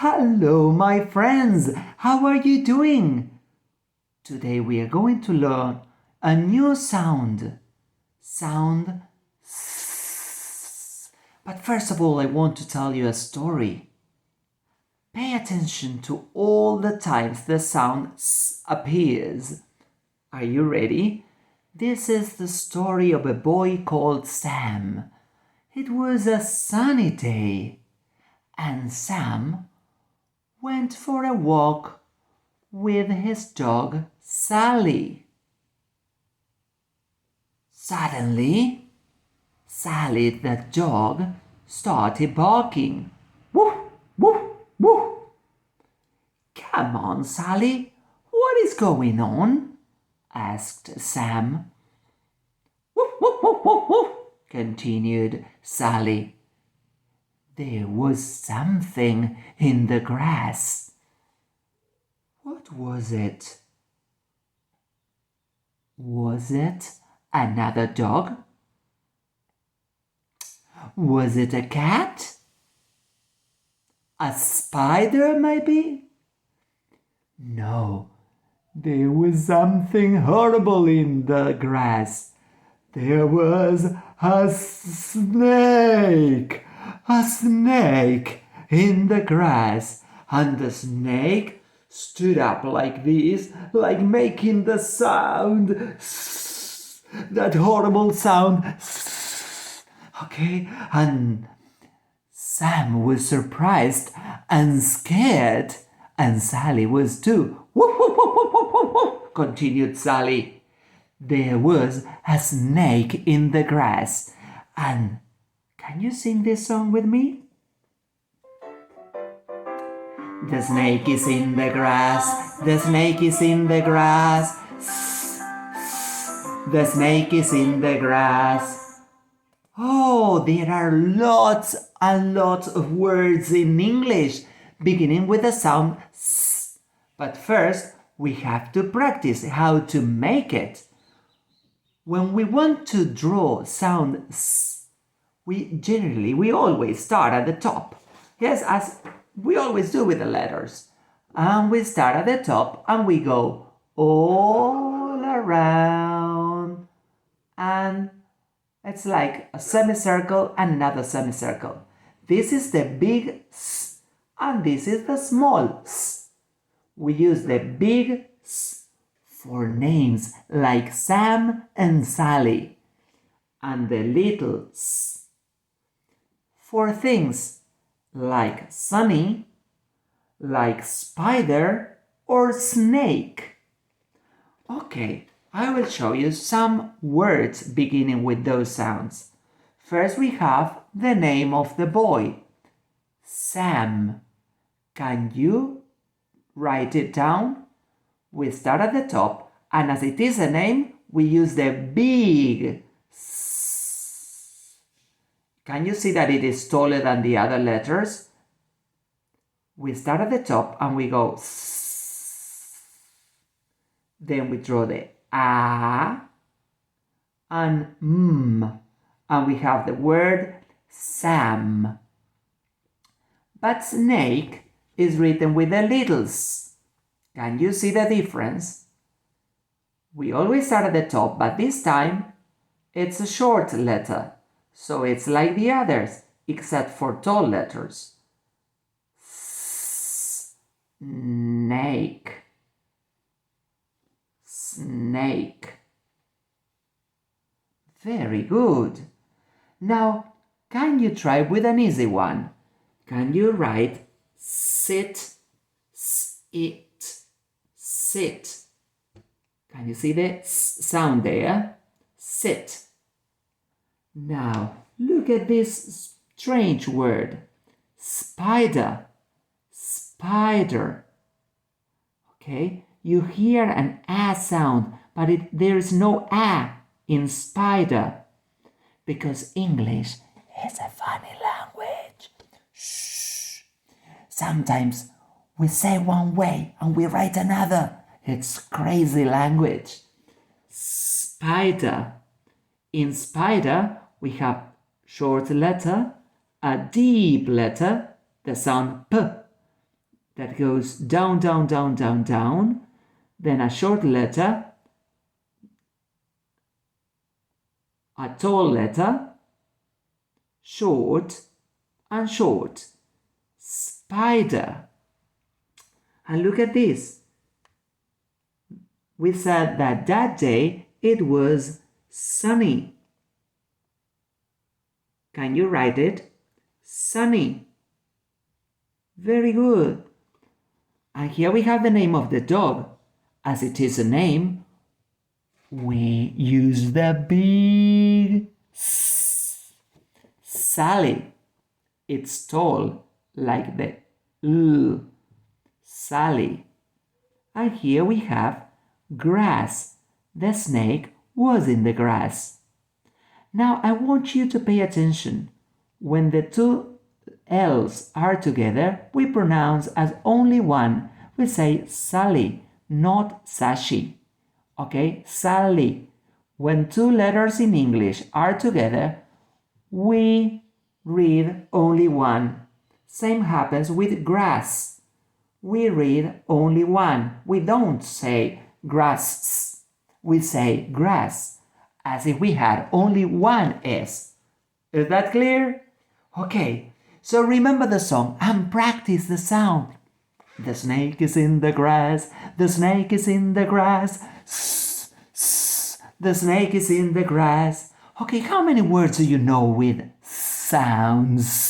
Hello, my friends. How are you doing? Today we are going to learn a new sound. Sound S. But first of all, I want to tell you a story. Pay attention to all the times the sound S appears. Are you ready? This is the story of a boy called Sam. It was a sunny day, and Sam went for a walk with his dog Sally. Suddenly, Sally the dog started barking. Woof, woof, woof. Come on, Sally, what is going on? Asked Sam. Woof, woof, woof, woof, woof, continued Sally. There was something in the grass. What was it? Was it another dog? Was it a cat? A spider, maybe? No, there was something horrible in the grass. There was a snake. A snake in the grass, and the snake stood up like this, like making the sound, that horrible sound. Okay, and Sam was surprised and scared, and Sally was too. Woof, woof, woof, woof, woof, woof, continued Sally. There was a snake in the grass, and can you sing this song with me? The snake is in the grass, the snake is in the grass, the snake is in the grass. Oh, there are lots and lots of words in English beginning with the sound S. But first, we have to practice how to make it. When we want to draw sound S, we always start at the top. Yes, as we always do with the letters. And we start at the top and we go all around. And it's like a semicircle and another semicircle. This is the big S and this is the small S. We use the big S for names like Sam and Sally, and the little S for things like sunny, like spider or snake. Okay, I will show you some words beginning with those sounds. First we have the name of the boy, Sam. Can you write it down? We start at the top, and as it is a name, we use the big S. Can you see that it is taller than the other letters? We start at the top and we go S. Then we draw the A and M. And we have the word Sam. But snake is written with the little s. Can you see the difference? We always start at the top, but this time it's a short letter. So it's like the others, except for tall letters. Snake. Snake. Very good. Now, can you try with an easy one? Can you write sit, sit, sit? Can you see the s sound there? Sit. Now, look at this strange word. Spider. Spider. Okay, you hear an A sound, but there is no A in spider, because English is a funny language. Shh. Sometimes we say one way and we write another. It's crazy language. Spider. In spider, we have short letter, a deep letter, the sound P, that goes down, down, down, down, down. Then a short letter, a tall letter, short and short. Spider. And look at this. We said that day it was sunny. Can you write it? Sunny. Very good. And here we have the name of the dog. As it is a name, we use the big S. Sally. It's tall, like the L. Sally. And here we have grass. The snake was in the grass. Now I want you to pay attention. When the two L's are together, we pronounce as only one. We say Sally, not Sashi. Okay, Sally. When two letters in English are together, we read only one. Same happens with grass. We read only one. We don't say grass. We say grass, as if we had only one S. Is that clear? Okay, so remember the song and practice the sound. The snake is in the grass, the snake is in the grass, the snake is in the grass. Okay, how many words do you know with sounds?